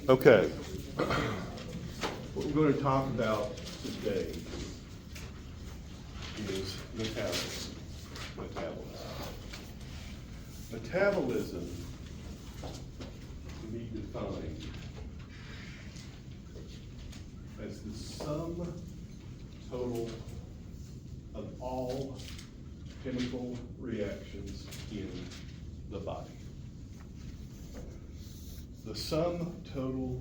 Okay. What we're going to talk about today is metabolism. Metabolism can be defined as the sum total of all chemical reactions in the body. The sum total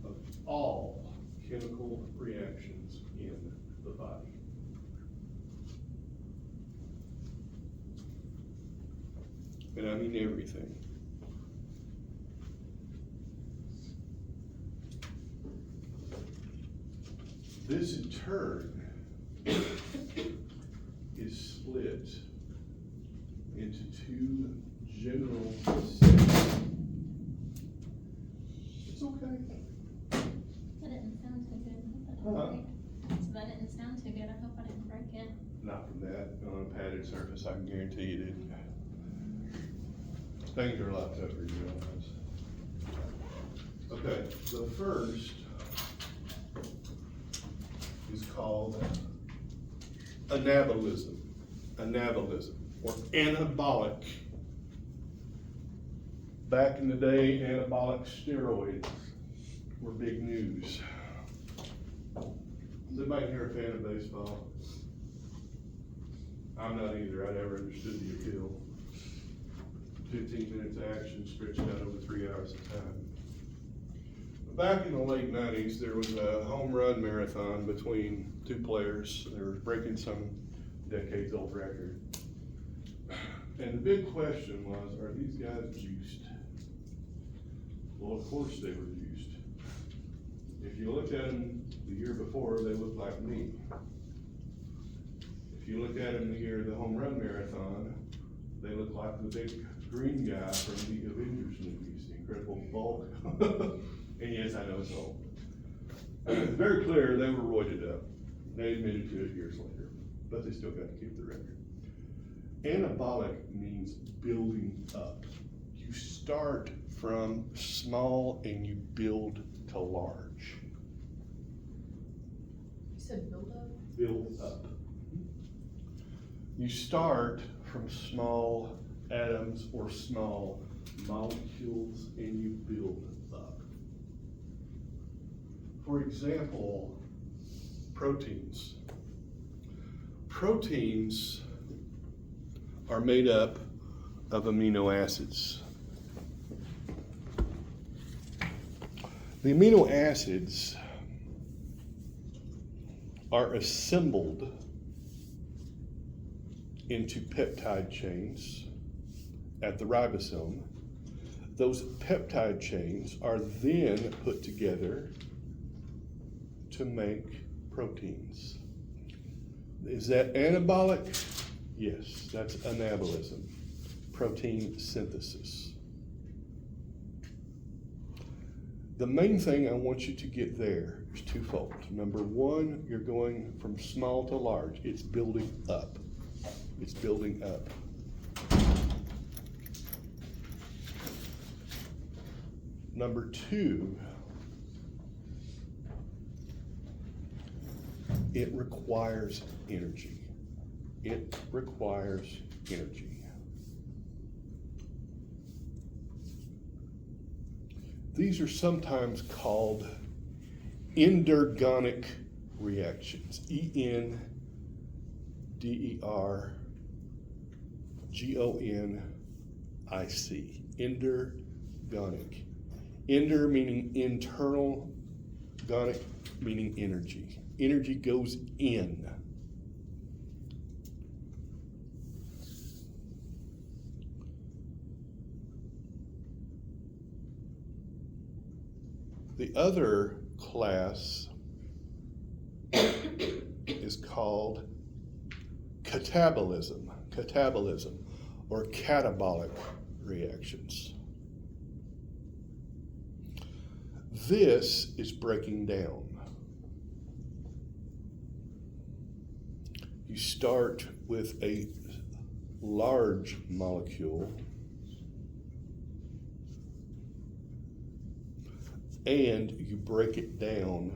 of all chemical reactions in the body. And I mean everything. This in turn is split into two general sections. It's okay. That didn't sound too good. I Huh? hope I didn't break it. So that didn't sound too good. I hope I didn't break it. Not from that, on a padded surface, I can guarantee you didn't. Things are a lot tougher, you realize. Okay, the first is called anabolism, or anabolic. Back in the day, anabolic steroids were big news. Is anybody here a fan of baseball? I'm not either. I never understood the appeal. 15 minutes of action stretched out over 3 hours of time. Back in the late 90s, there was a home run marathon between two players. They were breaking some decades-old record. And the big question was, are these guys juiced? Well, of course they were juiced. If you looked at them the year before, they looked like me. If you look at them the year of the home run marathon, they look like the big green guy from the Avengers movies, the Incredible Hulk. And yes, I know it's old. It's very clear they were roided up. They admitted to it years later, but they still got to keep the record. Anabolic means building up. You start from small and you build to large. You said build up? Build up. You start from small atoms or small molecules and you build up. For example, proteins. Proteins are made up of amino acids. The amino acids are assembled into peptide chains at the ribosome. Those peptide chains are then put together to make proteins. Is that anabolic? Yes, that's anabolism, protein synthesis. The main thing I want you to get there is twofold. Number one, you're going from small to large. It's building up. It's building up. Number two, it requires energy. It requires energy. These are sometimes called endergonic reactions. E-N-D-E-R-G-O-N-I-C. Endergonic. Ender meaning internal, gonic meaning energy. Energy goes in. The other class is called catabolism, or catabolic reactions. This is breaking down. You start with a large molecule and you break it down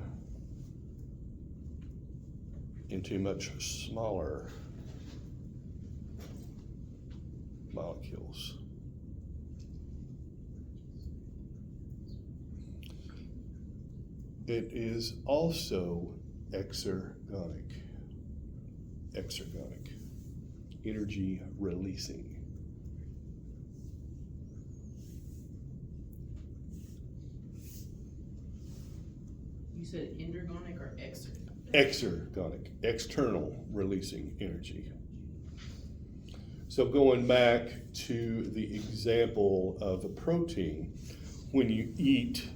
into much smaller molecules. It is also exergonic, energy releasing. You said endergonic or Exergonic, external releasing energy. So going back to the example of a protein, when you eat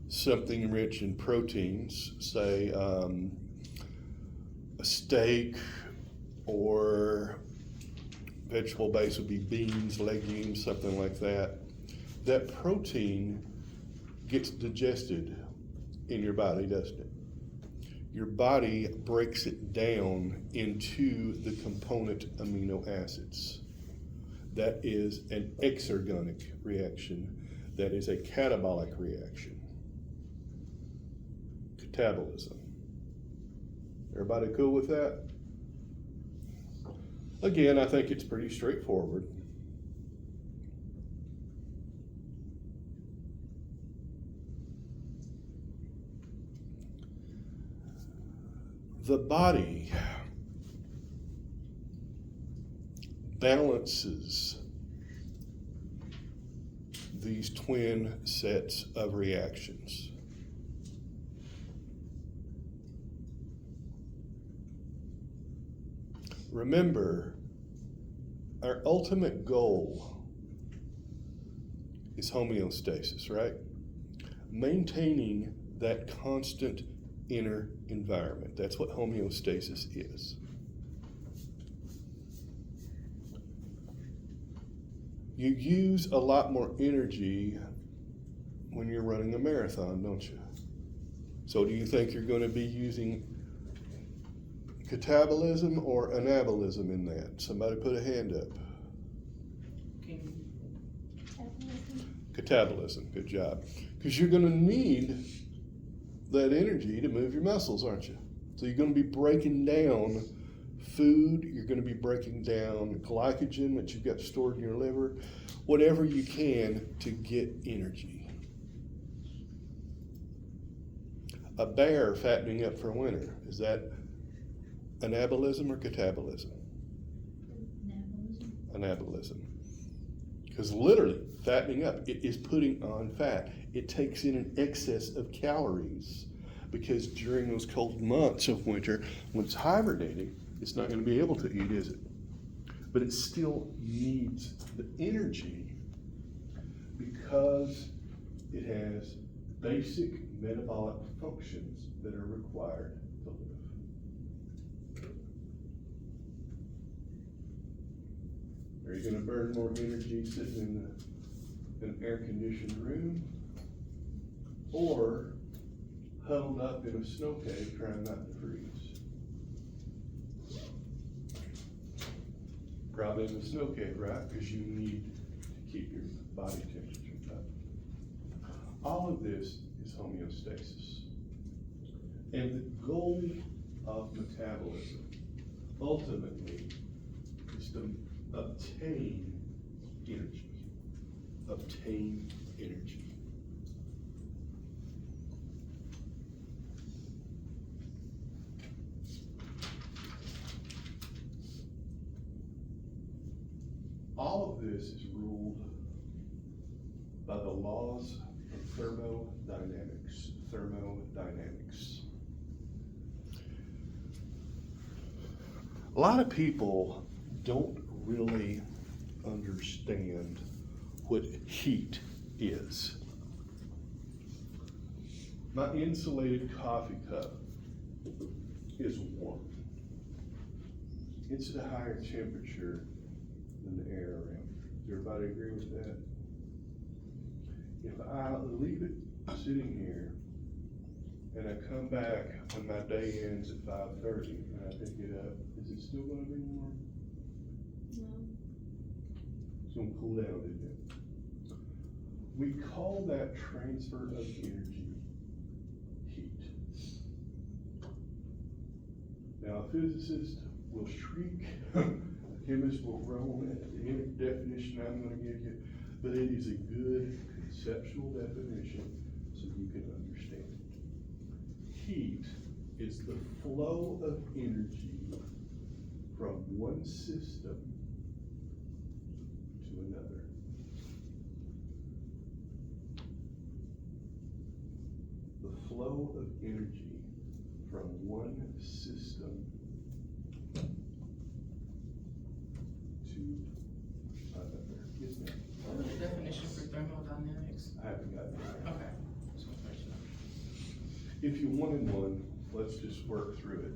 something rich in proteins, say a steak, or vegetable base would be beans, legumes, something like that, that protein gets digested in your body, doesn't it? Your body breaks it down into the component amino acids. That is an exergonic reaction. That is a catabolic reaction. Catabolism. Everybody cool with that? Again, I think it's pretty straightforward. The body balances these twin sets of reactions. Remember, our ultimate goal is homeostasis, right? Maintaining that constant inner environment. That's what homeostasis is. You use a lot more energy when you're running a marathon, don't you? So do you think you're going to be using catabolism or anabolism in that? Somebody put a hand up. Catabolism, good job. Because you're going to need that energy to move your muscles, aren't you? So you're going to be breaking down food, you're going to be breaking down glycogen that you've got stored in your liver, whatever you can to get energy. A bear fattening up for winter, is that anabolism or catabolism? Anabolism. Because literally, fattening up, it is putting on fat. It takes in an excess of calories because during those cold months of winter, when it's hibernating, it's not going to be able to eat, is it? But it still needs the energy because it has basic metabolic functions that are required to live. Are you going to burn more energy sitting in an air-conditioned room, or huddled up in a snow cave trying not to freeze? Probably in the snow cave, right? Because you need to keep your body temperature up. All of this is homeostasis. And the goal of metabolism ultimately is to obtain energy. Obtain energy. All of this is ruled by the laws of thermodynamics. Thermodynamics. A lot of people don't really understand what heat is. My insulated coffee cup is warm. It's at a higher temperature than the air around it. Does everybody agree with that? If I leave it sitting here and I come back when my day ends at 5:30 and I pick it up, is it still gonna be warm? No. It's gonna cool down, isn't it? We call that transfer of energy heat. Now, a physicist will shriek, a chemist will groan at the definition I'm gonna give you, but it is a good conceptual definition so you can understand it. Heat is the flow of energy from one system to another. The flow of energy from one system to another. Yes, ma'am. What's the definition for thermodynamics? I haven't gotten there. Okay. Just wanna make sure. If you wanted one, let's just work through it.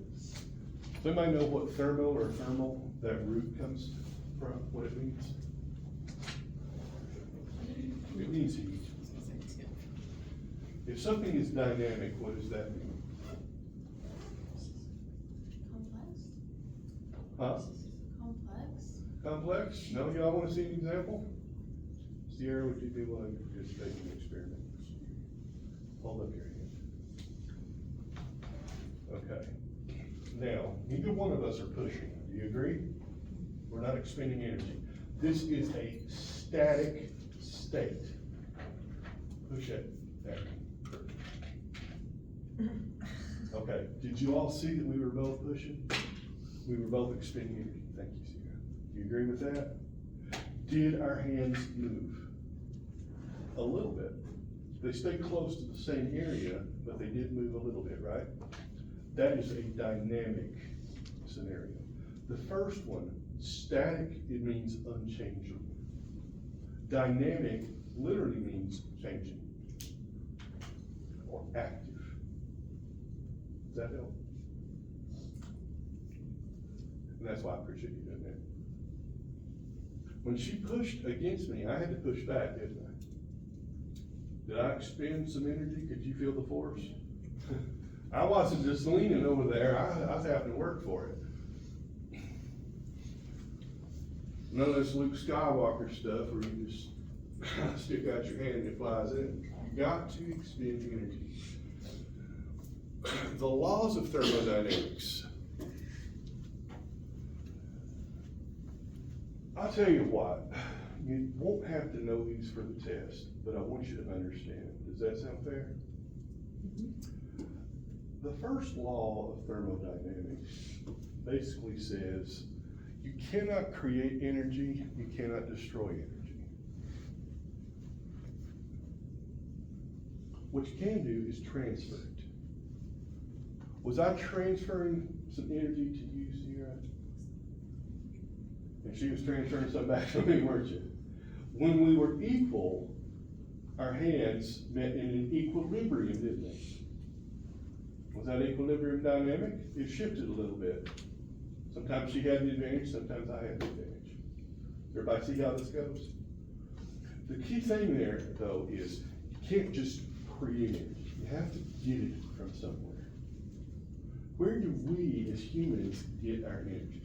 Does anybody know what thermo or thermal, that root comes from, what it means? It means heat. If something is dynamic, what does that mean? Complex? Huh? Complex? Complex? No, y'all wanna see an example? Sierra, would you be willing to participate in the experiment? Hold up your hand. Okay. Now, neither one of us are pushing, do you agree? We're not expending energy. This is a static state. Push it there. Okay, did you all see that we were both pushing? We were both expending energy. Thank you, Sierra. Do you agree with that? Did our hands move? A little bit. They stayed close to the same area, but they did move a little bit, right? That is a dynamic scenario. The first one, static, it means unchanging. Dynamic literally means changing or active. Does that help? And that's why I appreciate you doing that. When she pushed against me, I had to push back, didn't I? Did I expend some energy? Could you feel the force? I wasn't just leaning over there, I was having to work for it. None of this Luke Skywalker stuff where you just stick out your hand and it flies in. You got to expend energy. The laws of thermodynamics. I'll tell you what, you won't have to know these for the test, but I want you to understand. Does that sound fair? The first law of thermodynamics basically says you cannot create energy, you cannot destroy energy. What you can do is transfer it. Was I transferring some energy to you, Sierra? And she was transferring some back to me, weren't you? When we were equal, our hands met in an equilibrium, didn't they? Was that equilibrium dynamic? It shifted a little bit. Sometimes she had the advantage, sometimes I had the advantage. Everybody see how this goes? The key thing there, though, is you can't just create it. You have to get it from somewhere. Where do we as humans get our energy?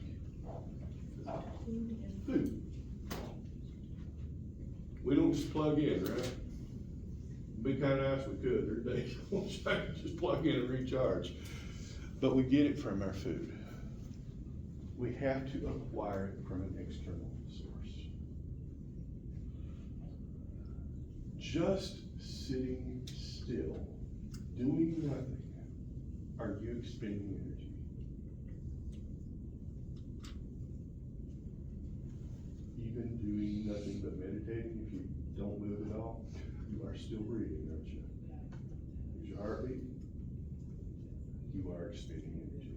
Food. We don't just plug in, right? Be kind of nice we could. There are days I wish I could just plug in and recharge. But we get it from our food. We have to acquire it from an external source. Just sitting still, doing nothing, are you expending energy? Even doing nothing but meditating, if you don't move at all, you are still breathing, aren't you? Is your heartbeat? You are expending energy.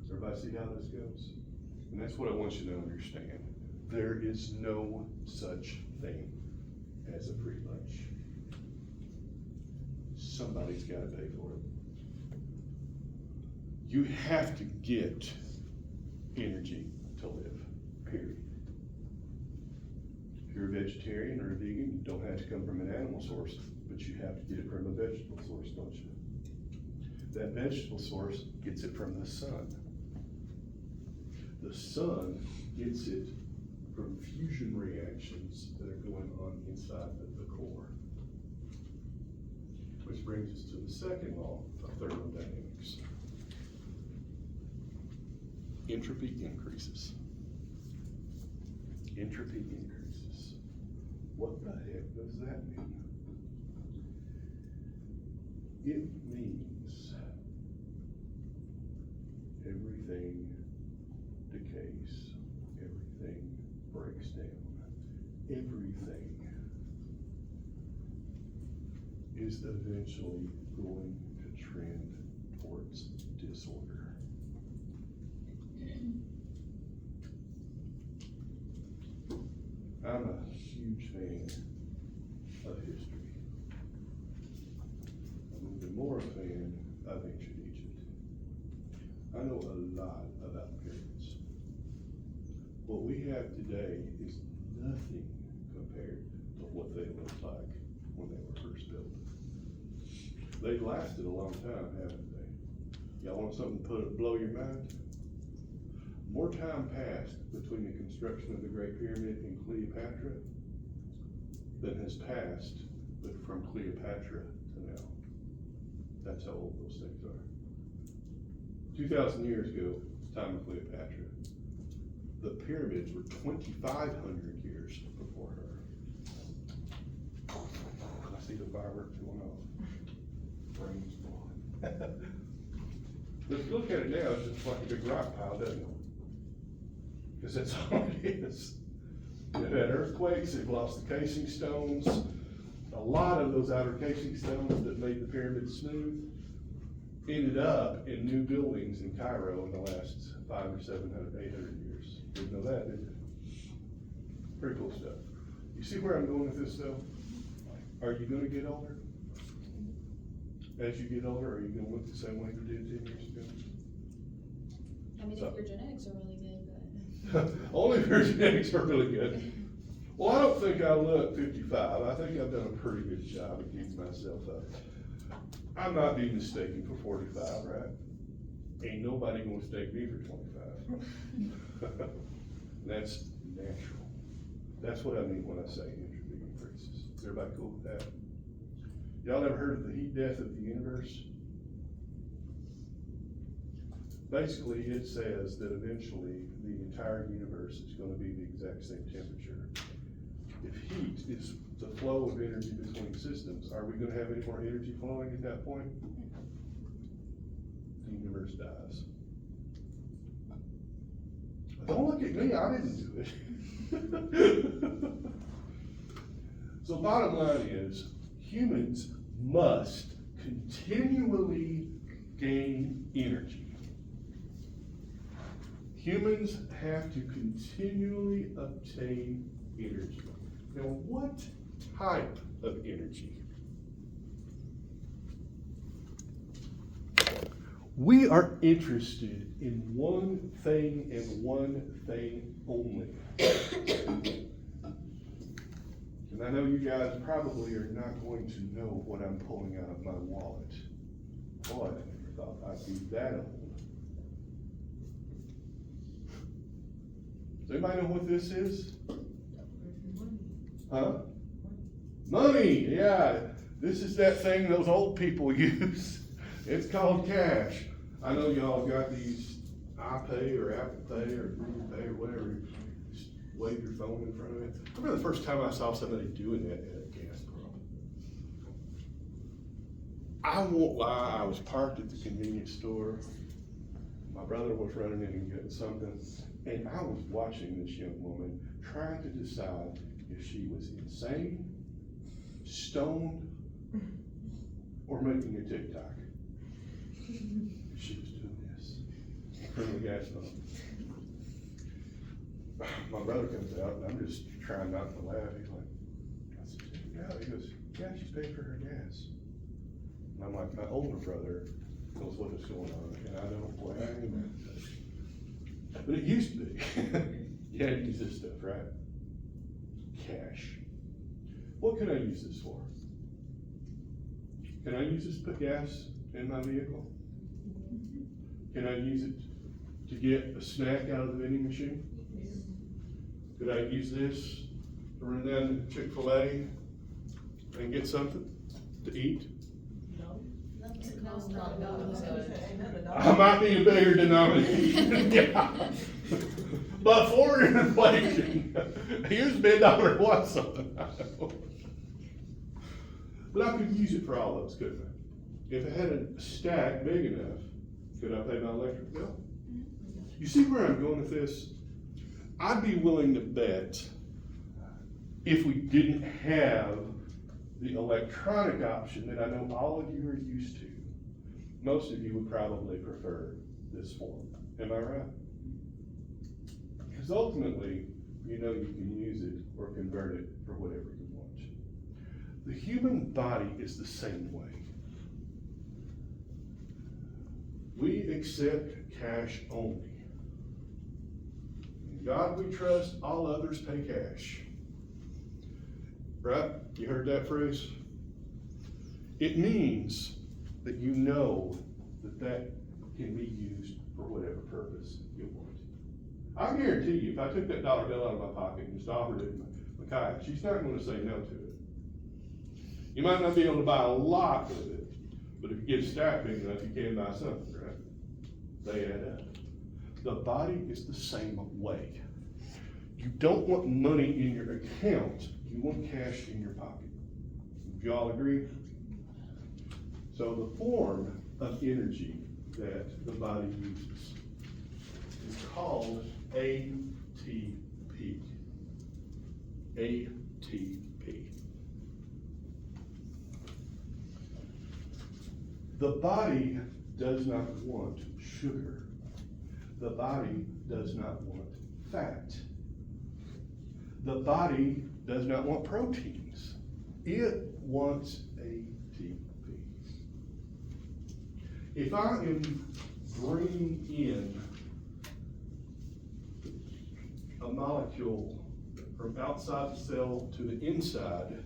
Does everybody see how this goes? And that's what I want you to understand. There is no such thing as a free lunch. Somebody's got to pay for it. You have to get energy to live, period. If you're a vegetarian or a vegan, you don't have to come from an animal source, but you have to get it from a vegetable source, don't you? That vegetable source gets it from the sun. The sun gets it from fusion reactions that are going on inside the core. Which brings us to the second law of thermodynamics. Entropy increases. Entropy increases. What the heck does that mean? It means everything decays, everything breaks down, everything is eventually going to trend towards disorder. I'm a huge fan of history. I'm even more a fan of ancient Egypt. I know a lot about pyramids. What we have today is nothing compared to what they looked like when they were first built. They've lasted a long time, haven't they? Y'all want something to blow your mind? More time passed between the construction of the Great Pyramid and Cleopatra than has passed from Cleopatra to now. That's how old those things are. 2,000 years ago, time of Cleopatra, the pyramids were 2,500 years before her. I see the fireworks going off. Brains blowing. But if you look at it now, it's just like a big rock pile, doesn't it? Because that's all it is. They've had earthquakes, they've lost the casing stones. A lot of those outer casing stones that made the pyramid smooth ended up in new buildings in Cairo in the last 500 or 700, 800 years. Didn't know that, did you? Pretty cool stuff. You see where I'm going with this though? Are you gonna get older? As you get older, are you gonna look the same way you did 10 years ago? I mean, So- if your genetics are really good, but. Only if your genetics are really good. Well, I don't think I look 55. I think I've done a pretty good job of keeping myself up. I might be mistaken for 45, right? Ain't nobody gonna mistake me for 25. That's natural. That's what I mean when I say entropy increases. Is everybody cool with that? Y'all ever heard of the heat death of the universe? Basically, it says that eventually the entire universe is gonna be the exact same temperature. If heat is the flow of energy between systems, are we gonna have any more energy flowing at that point? The universe dies. Don't look at me, I didn't do it. So bottom line is, humans must continually gain energy. Humans have to continually obtain energy. Now, what type of energy? We are interested in one thing and one thing only. And I know you guys probably are not going to know what I'm pulling out of my wallet. Boy, I never thought I'd be that old. Does anybody know what this is? Huh? Money, yeah. This is that thing those old people use. It's called cash. I know y'all got these iPay or Apple Pay or Google Pay or whatever. You just wave your phone in front of it. I remember the first time I saw somebody doing that at a gas pump. I won't lie, I was parked at the convenience store. My brother was running in and getting something, and I was watching this young woman trying to decide if she was insane, stoned, or making a TikTok. She was doing this in front of the gas pump. My brother comes out, and I'm just trying not to laugh. He's like, I said, yeah, he goes, yeah, she's paying for her gas. And I'm like, my older brother knows what is going on, and I don't blame. But it used to be. You had to use this stuff, right? Cash. What can I use this for? Can I use this to put gas in my vehicle? Can I use it to get a snack out of the vending machine? Could I use this to run down to Chick-fil-A and get something to eat? I might be a bigger denomination, yeah. But foreign inflation, here's $1 want something. But I could use it for all those, couldn't I? If I had a stack big enough, could I pay my electric bill? You see where I'm going with this? I'd be willing to bet if we didn't have the electronic option that I know all of you are used to, most of you would probably prefer this form. Am I right? Because ultimately, you know you can use it or convert it for whatever you want. The human body is the same way. We accept cash only. In God we trust, all others pay cash. Right? You heard that phrase? It means that you know that that can be used for whatever purpose you want. I guarantee you, if I took that dollar bill out of my pocket and just offered it to Micaiah, she's not gonna say no to it. You might not be able to buy a lot of it, but if you get a stack big enough, you can buy something, right? They add up. The body is the same way. You don't want money in your account, you want cash in your pocket. Do you all agree? So the form of energy that the body uses is called ATP. ATP. The body does not want sugar. The body does not want fat. The body does not want proteins. It wants ATP. If I am bringing in a molecule from outside the cell to the inside,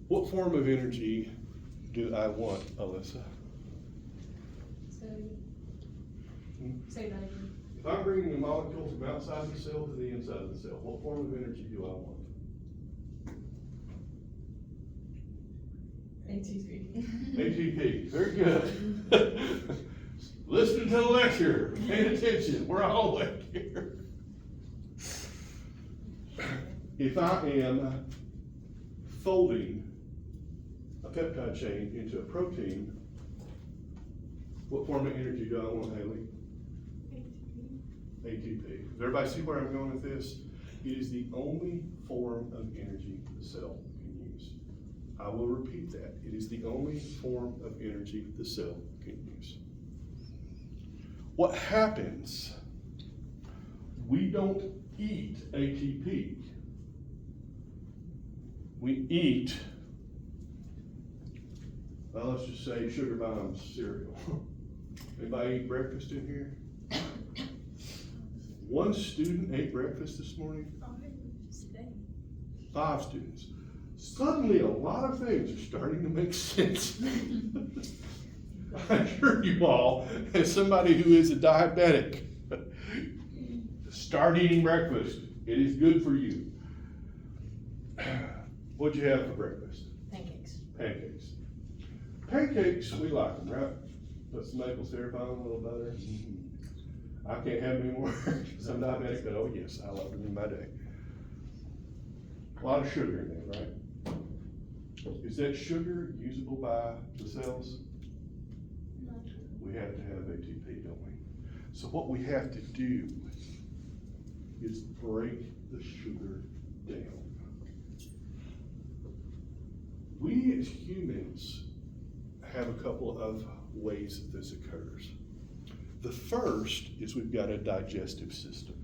what form of energy do I want, Alyssa? Say that again. If I'm bringing a molecule from outside the cell to the inside of the cell, what form of energy do I want? ATP. ATP, very good. Listen to the lecture, pay attention, we're all awake here. If I am folding a peptide chain into a protein, what form of energy do I want, Haley? ATP. Does everybody see where I'm going with this? It is the only form of energy the cell can use. I will repeat that. It is the only form of energy the cell can use. What happens, we don't eat ATP. We eat, well, let's just say Sugar Bombs cereal. Anybody eat breakfast in here? One student ate breakfast this morning. 5 students. Suddenly, a lot of things are starting to make sense. I assure you all, as somebody who is a diabetic, start eating breakfast. It is good for you. What'd you have for breakfast? Pancakes. Pancakes. Pancakes, we like them, right? Put some maple syrup on them, a little butter. I can't have any more. Some diabetic, but oh yes, I love them in my day. A lot of sugar in there, right? Is that sugar usable by the cells? No. We have to have ATP, don't we? So what we have to do is break the sugar down. We as humans have a couple of ways that this occurs. The first is we've got a digestive system.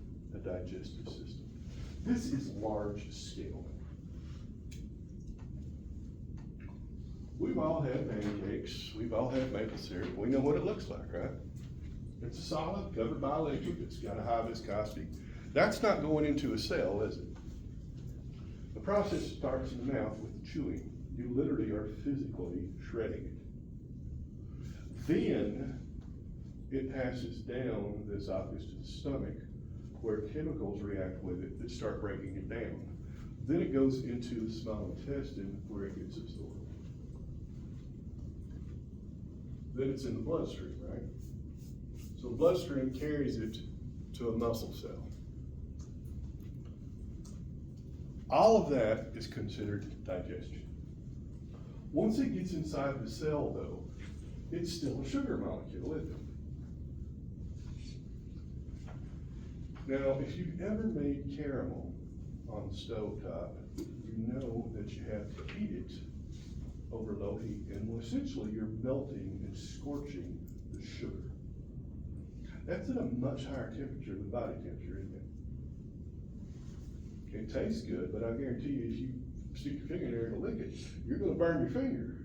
This is large scale. We've all had pancakes, we've all had maple syrup, we know what it looks like, right? It's a solid covered by a liquid, it's got a high viscosity. That's not going into a cell, is it? The process starts in the mouth with chewing. You literally are physically shredding it. Then it passes down the esophagus to the stomach, where chemicals react with it that start breaking it down. Then it goes into the small intestine where it gets absorbed. Then it's in the bloodstream, right? So the bloodstream carries it to a muscle cell. All of that is considered digestion. Once it gets inside the cell though, it's still a sugar molecule, isn't it? Now, if you've ever made caramel on the stovetop, you know that you have to heat it over low heat, and essentially you're melting and scorching the sugar. That's at a much higher temperature than body temperature, isn't it? It tastes good, but I guarantee you, if you stick your finger in there and lick it, you're gonna burn your finger.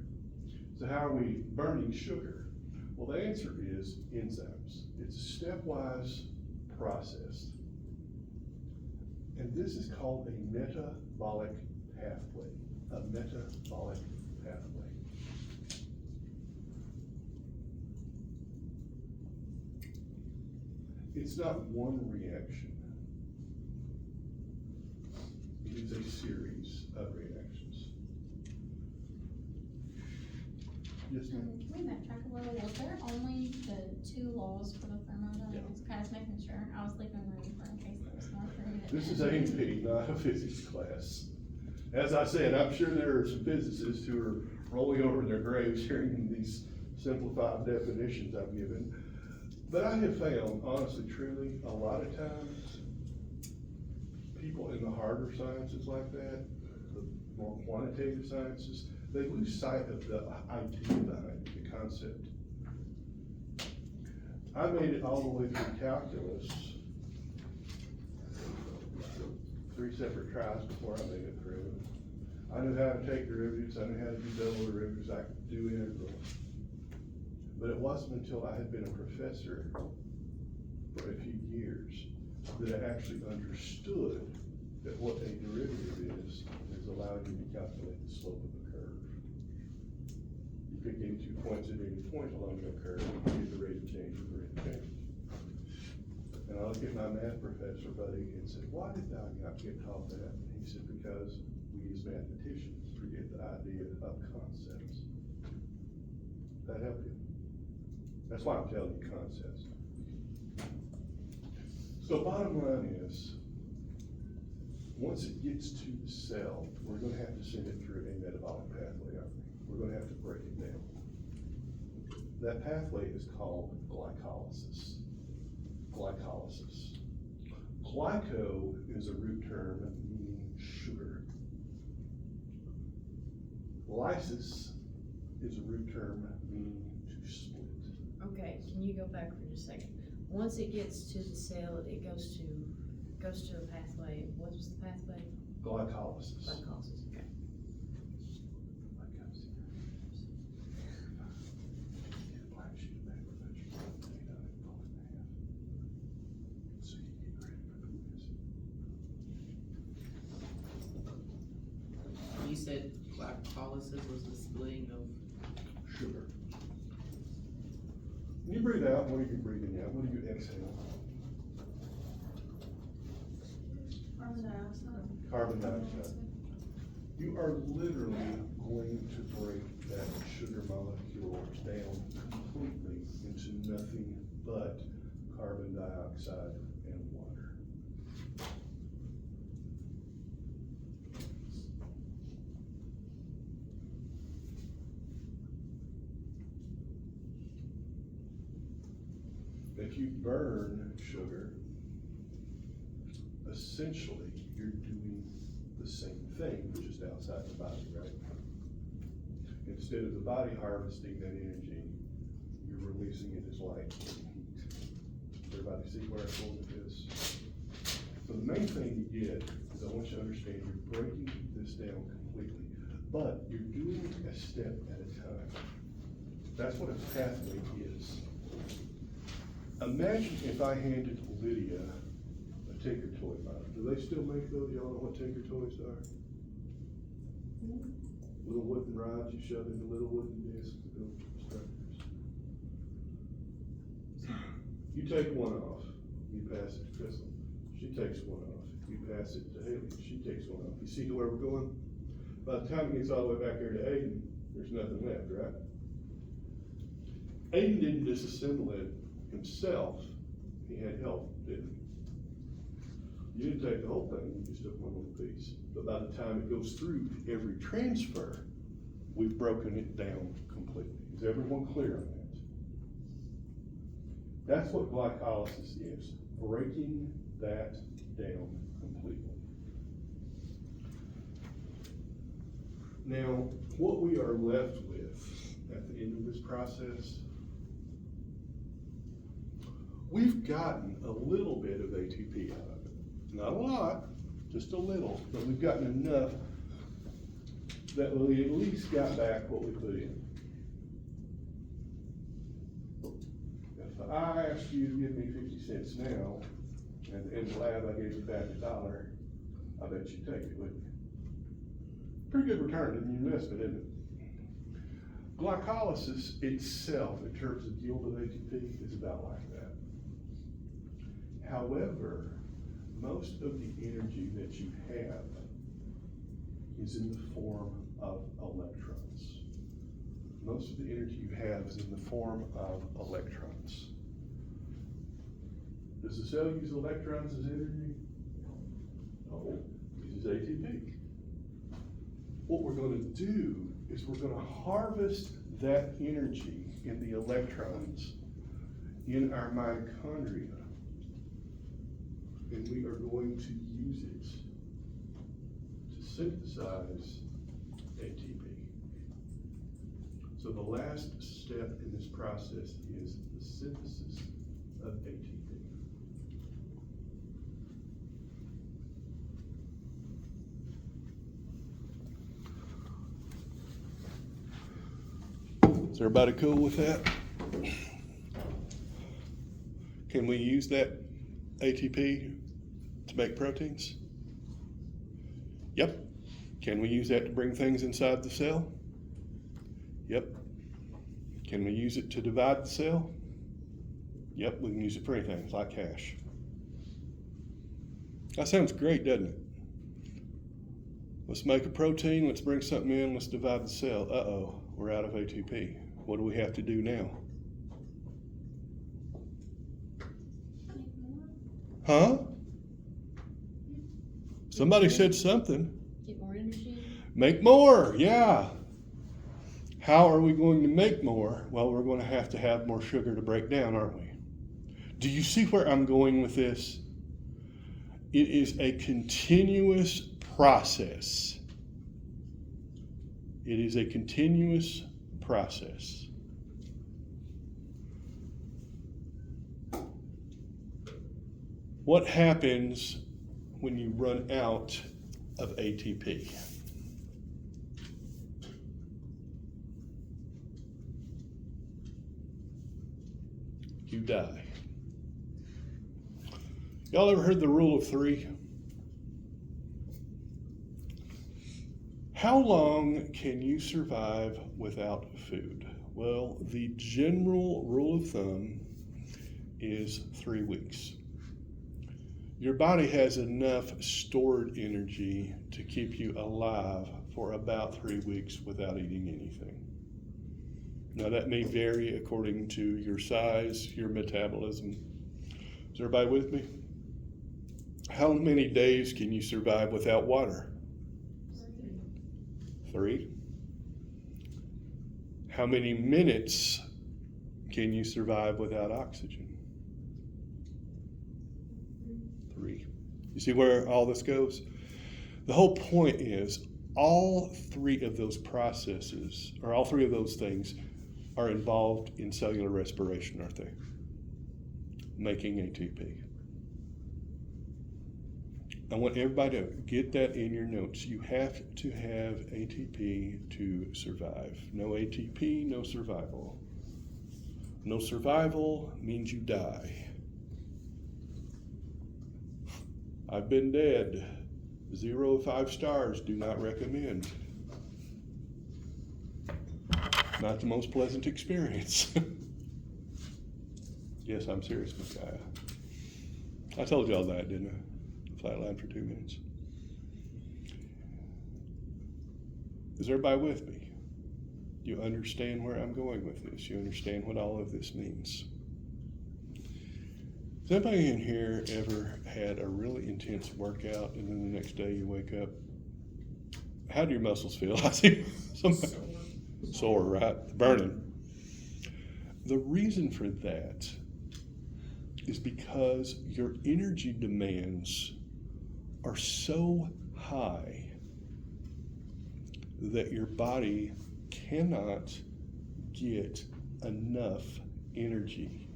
So how are we burning sugar? Well, the answer is enzymes. It's a stepwise process. And this is called a metabolic pathway. A metabolic pathway. It's not one reaction. It is a series of reactions. Yes, ma'am? Can we backtrack a little? Was there only the 2 laws for the thermodynamics? Okay, I was making sure. I was leaving room for in case there was more for you. This is A&P, not a physics class. As I said, I'm sure there are some physicists who are rolling over in their graves hearing these simplified definitions I've given. But I have found, honestly, truly, a lot of times, people in the harder sciences like that, the more quantitative sciences, they lose sight of the idea behind it, the concept. I made it all the way through calculus, 3 separate tries before I made it through. I knew how to take derivatives, I knew how to do double derivatives, I could do integrals. But it wasn't until I had been a professor for a few years that I actually understood that what a derivative is allowing you to calculate the slope of the curve. You pick any 2 points at any point along the curve, and you get the rate of change of the rate of change. And I looked at my math professor buddy and said, why did thou not get taught that? And he said, because we as mathematicians forget the idea of concepts. That help you? That's why I'm telling you concepts. So bottom line is, once it gets to the cell, we're gonna have to send it through a metabolic pathway, aren't we? We're gonna have to break it down. That pathway is called glycolysis. Glycolysis. Glyco is a root term meaning sugar. Lysis is a root term meaning to split. Okay, can you go back for just a second? Once it gets to the cell, it goes to a pathway. What was the pathway? Glycolysis. Glycolysis, okay. You said glycolysis was the splitting of, Sugar. When you breathe out, what are you breathing out? What do you exhale? Carbon dioxide. Carbon dioxide. You are literally going to break that sugar molecule down completely into nothing but carbon dioxide and water. If you burn sugar, essentially you're doing the same thing, but just outside the body, right? Instead of the body harvesting that energy, you're releasing it as light and heat. Everybody see where I'm going with this? So the main thing you get is I want you to understand you're breaking this down completely, but you're doing it a step at a time. That's what a pathway is. Imagine if I handed Lydia a Tinker Toy model. Do they still make those? Y'all know what Tinker Toys are? Little wooden rods you shove into little wooden discs to build structures. You take one off, you pass it to Crystal. she takes one off. You pass it to Haley, she takes one off. You see where we're going? By the time it gets all the way back here to Aiden, there's nothing left, right? Aiden didn't disassemble it himself. He had help, didn't he? You didn't take the whole thing, you just took one little piece. But by the time it goes through every transfer, we've broken it down completely. Is everyone clear on that? That's what glycolysis is, breaking that down completely. Now, what we are left with at the end of this process, we've gotten a little bit of ATP out of it. Not a lot, just a little, but we've gotten enough that we at least got back what we put in. If I asked you to give me 50 cents now, and at the end of the lab I gave you back $1, I bet you'd take it, wouldn't you? Pretty good return on your investment, isn't it? Glycolysis itself, in terms of yield of ATP, is about like that. However, most of the energy that you have is in the form of electrons. Most of the energy you have is in the form of electrons. Does the cell use electrons as energy? No, it uses ATP. What we're going to do is we're going to harvest that energy in the electrons in our mitochondria, and we are going to use it to synthesize ATP. So the last step in this process is the synthesis of ATP. Is everybody cool with that? Can we use that ATP to make proteins? Yep. Can we use that to bring things inside the cell? Yep. Can we use it to divide the cell? Yep, we can use it for anything, like cash. That sounds great, doesn't it? Let's make a protein, let's bring something in, let's divide the cell. Uh-oh, we're out of ATP. What do we have to do now? Huh? Somebody said something. Get more energy? Make more, yeah. How are we going to make more? Well, we're going to have more sugar to break down, aren't we? Do you see where I'm going with this? It is a continuous process. It is a continuous process. What happens when you run out of ATP? You die. Y'all ever heard the rule of 3? How long can you survive without food? Well, the general rule of thumb is 3 weeks. Your body has enough stored energy to keep you alive for about 3 weeks without eating anything. Now that may vary according to your size, your metabolism. Is everybody with me? How many days can you survive without water? 3. How many minutes can you survive without oxygen? 3. You see where all this goes? The whole point is all 3 of those processes, or all 3 of those things, are involved in cellular respiration, aren't they? Making ATP. I want everybody to get that in your notes. You have to have ATP to survive. No ATP, no survival. No survival means you die. I've been dead. 0 to 5 stars, do not recommend. Not the most pleasant experience. Yes, I'm serious, Micaiah. I told y'all that, didn't I? Flatline for 2 minutes. Is everybody with me? You understand where I'm going with this? You understand what all of this means? Has anybody in here ever had a really intense workout and then the next day you wake up? How do your muscles feel? I see somebody sore, right? Burning. The reason for that is because your energy demands are so high that your body cannot get enough energy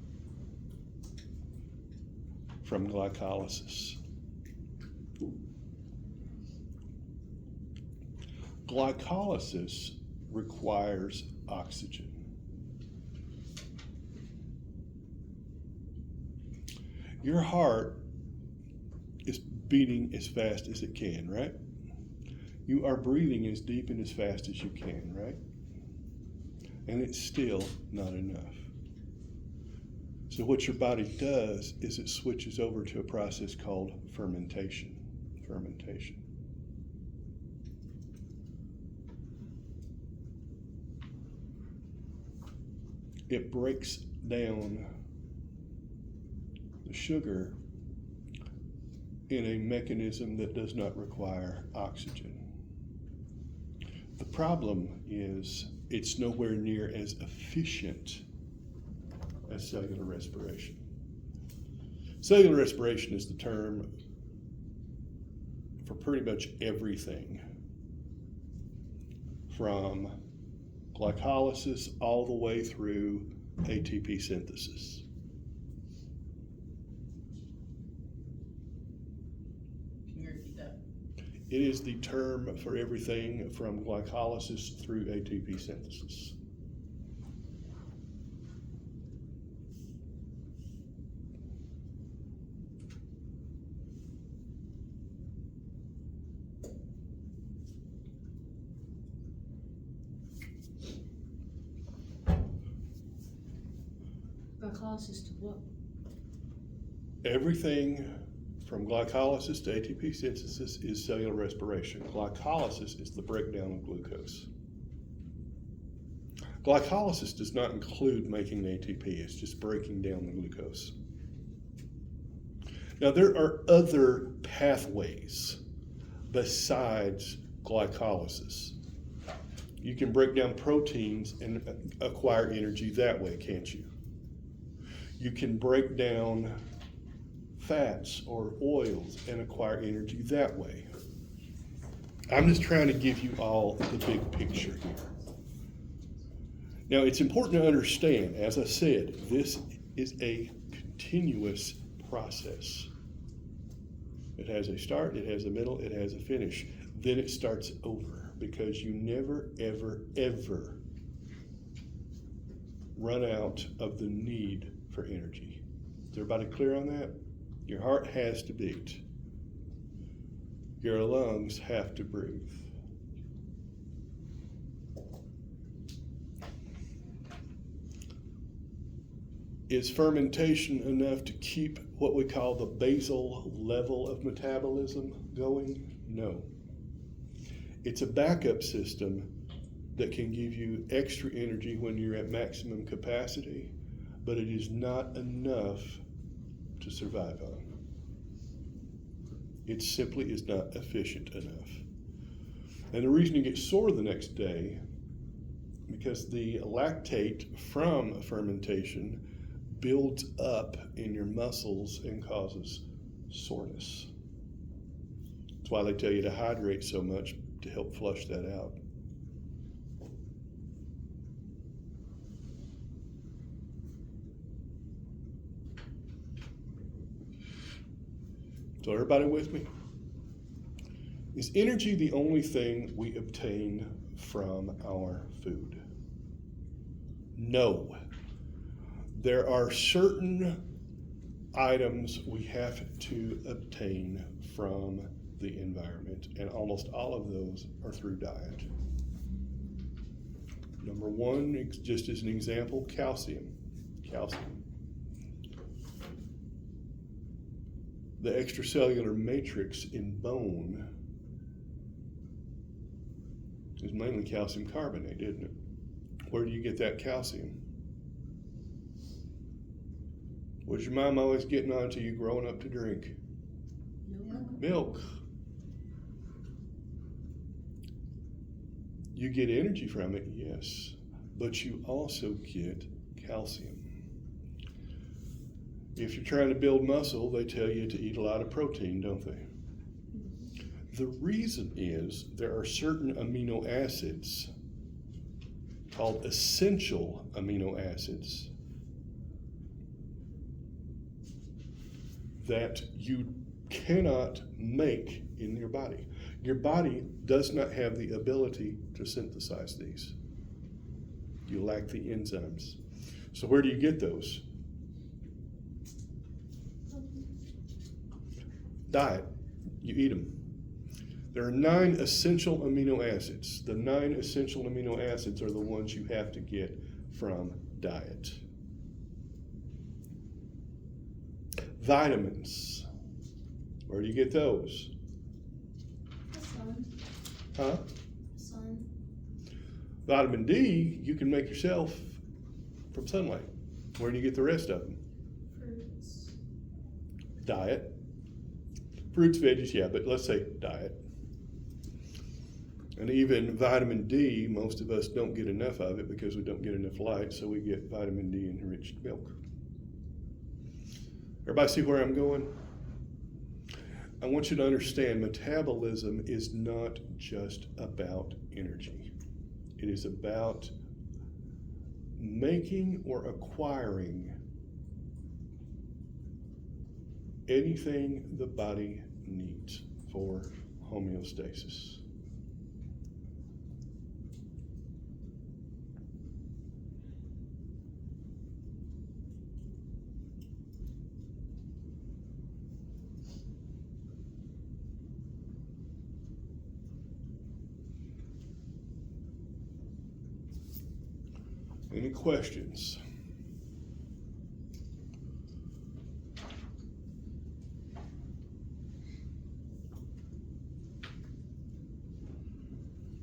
from glycolysis. Glycolysis requires oxygen. Your heart is beating as fast as it can, right? You are breathing as deep and as fast as you can, right? And it's still not enough. So what your body does is it switches over to a process called fermentation. Fermentation. It breaks down the sugar in a mechanism that does not require oxygen. The problem is it's nowhere near as efficient as cellular respiration. Cellular respiration is the term for pretty much everything from glycolysis all the way through ATP synthesis. Can you repeat that? It is the term for everything from glycolysis through ATP synthesis. Glycolysis to what? Everything from glycolysis to ATP synthesis is cellular respiration. Glycolysis is the breakdown of glucose. Glycolysis does not include making ATP, it's just breaking down the glucose. Now, there are other pathways besides glycolysis. You can break down proteins and acquire energy that way, can't you? You can break down fats or oils and acquire energy that way. I'm just trying to give you all the big picture here. Now, it's important to understand, as I said, this is a continuous process. It has a start, it has a middle, it has a finish. Then it starts over because you never, ever, ever run out of the need for energy. Is everybody clear on that? Your heart has to beat. Your lungs have to breathe. Is fermentation enough to keep what we call the basal level of metabolism going? No. It's a backup system that can give you extra energy when you're at maximum capacity, but it is not enough to survive on. It simply is not efficient enough. And the reason you get sore the next day, because the lactate from fermentation builds up in your muscles and causes soreness. That's why they tell you to hydrate so much, to help flush that out. So everybody with me? Is energy the only thing we obtain from our food? No. There are certain items we have to obtain from the environment, and almost all of those are through diet. Number one, just as an example, calcium. Calcium. the extracellular matrix in bone is mainly calcium carbonate, isn't it? Where do you get that calcium? What's your mom always getting on to you growing up to drink? Milk. You get energy from it, yes, but you also get calcium. If you're trying to build muscle, they tell you to eat a lot of protein, don't they? The reason is there are certain amino acids called essential amino acids that you cannot make in your body. Your body does not have the ability to synthesize these. You lack the enzymes. So where do you get those? Diet. You eat them. There are 9 essential amino acids. The 9 essential amino acids are the ones you have to get from diet. Vitamins. Where do you get those? The sun. Huh? Sun. Vitamin D, you can make yourself from sunlight. Where do you get the rest of them? Fruits. Diet. Fruits, veggies, yeah, but let's say diet. And even vitamin D, most of us don't get enough of it because we don't get enough light, so we get vitamin D enriched milk. Everybody see where I'm going? I want you to understand metabolism is not just about energy. It is about making or acquiring anything the body needs for homeostasis. Any questions?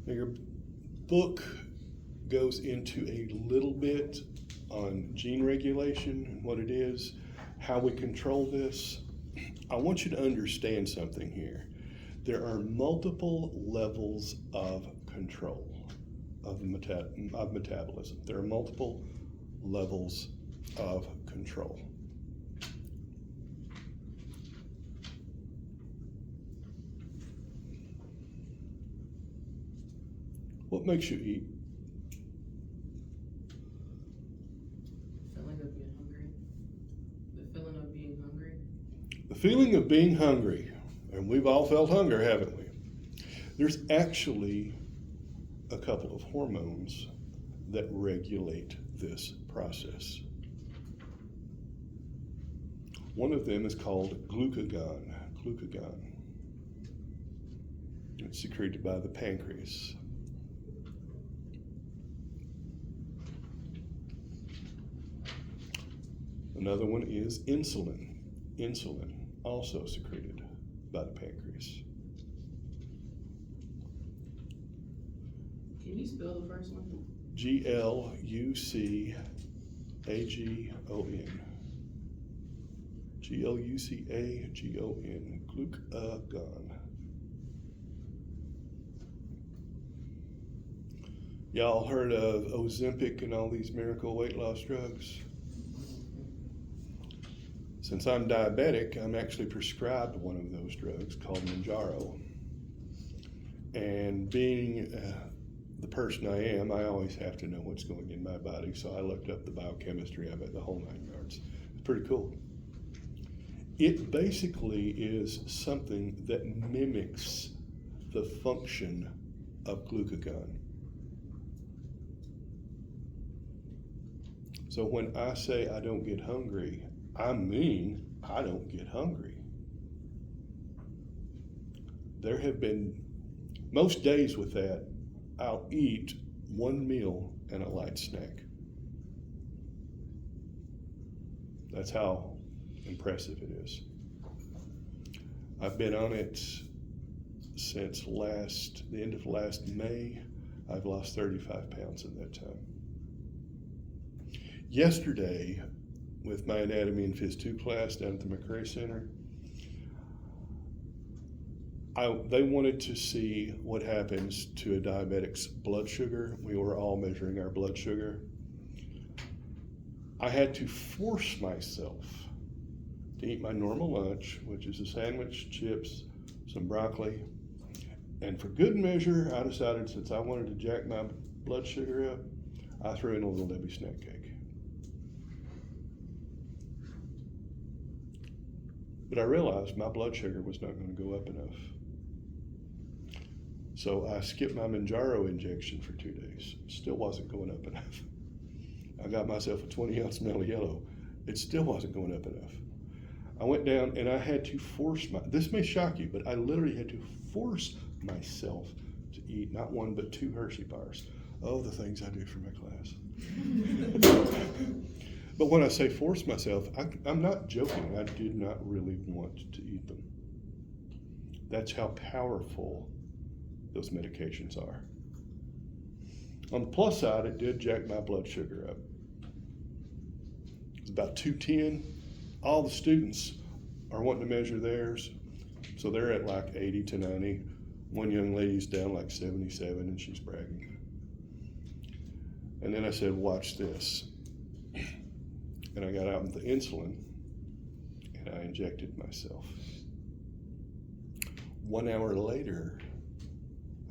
Now your book goes into a little bit on gene regulation and what it is, how we control this. I want you to understand something here. There are multiple levels of control of metabolism. There are multiple levels of control. What makes you eat? Feeling of being hungry. The feeling of being hungry. The feeling of being hungry. And we've all felt hunger, haven't we? There's actually a couple of hormones that regulate this process. One of them is called glucagon. Glucagon. It's secreted by the pancreas. Another one is insulin. Insulin, also secreted by the pancreas. Can you spell the first one? Glucagon. Glucagon. Glucagon. Y'all heard of Ozempic and all these miracle weight loss drugs? Since I'm diabetic, I'm actually prescribed one of those drugs called Mounjaro. And being the person I am, I always have to know what's going in my body, so I looked up the biochemistry of it, the whole 9 yards. It's pretty cool. It basically is something that mimics the function of glucagon. So when I say I don't get hungry, I mean I don't get hungry. There have been, most days with that, I'll eat one meal and a light snack. That's how impressive it is. I've been on it since the end of last May. I've lost 35 pounds in that time. Yesterday, with my Anatomy and Phys 2 class down at the McRae Center, they wanted to see what happens to a diabetic's blood sugar. We were all measuring our blood sugar. I had to force myself to eat my normal lunch, which is a sandwich, chips, some broccoli. And for good measure, I decided since I wanted to jack my blood sugar up, I threw in a Little Debbie snack cake. But I realized my blood sugar was not going to go up enough. So I skipped my Manjaro injection for 2 days. Still wasn't going up enough. I got myself a 20-ounce Mellow Yellow. It still wasn't going up enough. I went down and I had to this may shock you, but I literally had to force myself to eat not 1, but 2 Hershey bars. Oh, the things I do for my class. But when I say force myself, I'm not joking. I did not really want to eat them. That's how powerful those medications are. On the plus side, it did jack my blood sugar up. It's about 210. All the students are wanting to measure theirs, so they're at like 80 to 90. One young lady's down like 77 and she's bragging. And then I said, watch this. And I got out with the insulin and I injected myself. 1 hour later,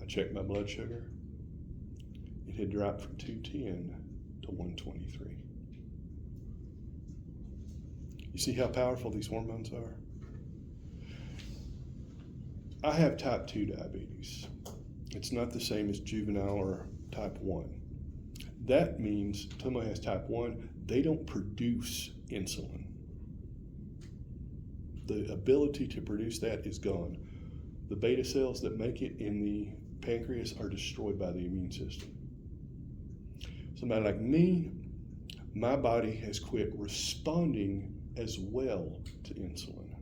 I checked my blood sugar. It had dropped from 210 to 123. You see how powerful these hormones are? I have type 2 diabetes. It's not the same as juvenile or type 1. That means someone has type 1, they don't produce insulin. The ability to produce that is gone. The beta cells that make it in the pancreas are destroyed by the immune system. Somebody like me, my body has quit responding as well to insulin.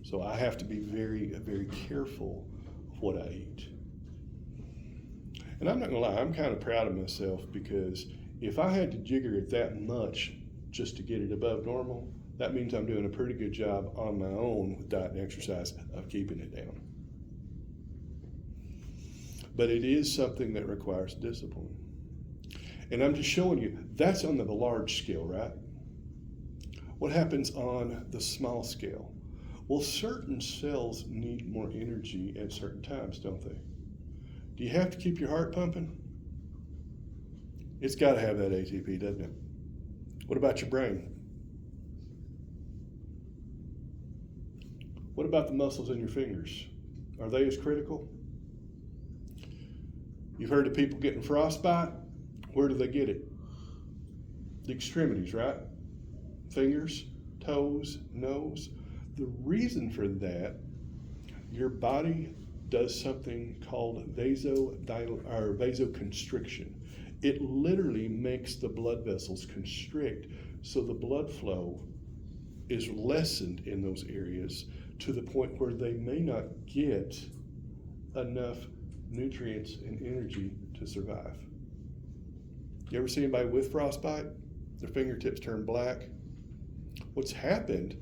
So I have to be very, very careful of what I eat. And I'm not gonna lie, I'm kind of proud of myself because if I had to jigger it that much just to get it above normal, that means I'm doing a pretty good job on my own with diet and exercise of keeping it down. But it is something that requires discipline. And I'm just showing you, that's on the large scale, right? What happens on the small scale? Well, certain cells need more energy at certain times, don't they? Do you have to keep your heart pumping? It's got to have that ATP, doesn't it? What about your brain? What about the muscles in your fingers? Are they as critical? You've heard of people getting frostbite. Where do they get it? The extremities, right? Fingers, toes, nose. The reason for that, your body does something called vasoconstriction. It literally makes the blood vessels constrict so the blood flow is lessened in those areas to the point where they may not get enough nutrients and energy to survive. You ever see anybody with frostbite? Their fingertips turn black. What's happened,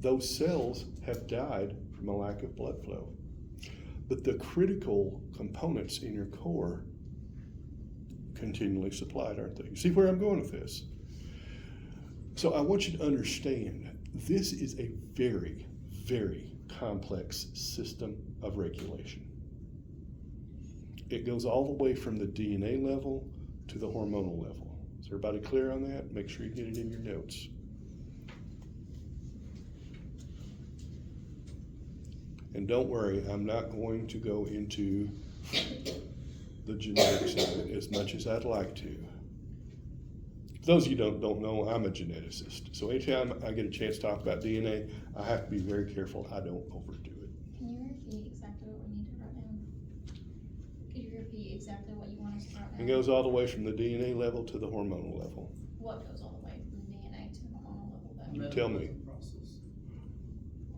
those cells have died from a lack of blood flow. But the critical components in your core continually supplied, aren't they? You see where I'm going with this? So I want you to understand, this is a very, very complex system of regulation. It goes all the way from the DNA level to the hormonal level. Is everybody clear on that? Make sure you get it in your notes. And don't worry, I'm not going to go into the genetics of it as much as I'd like to. For those of you who don't know, I'm a geneticist. So anytime I get a chance to talk about DNA, I have to be very careful I don't overdo it. Can you repeat exactly what we need to write down? Could you repeat exactly what you want us to write down? It goes all the way from the DNA level to the hormonal level. What goes all the way from the DNA to the hormonal level then? You tell me.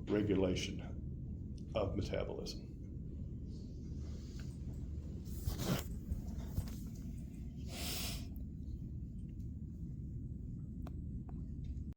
regulation of metabolism.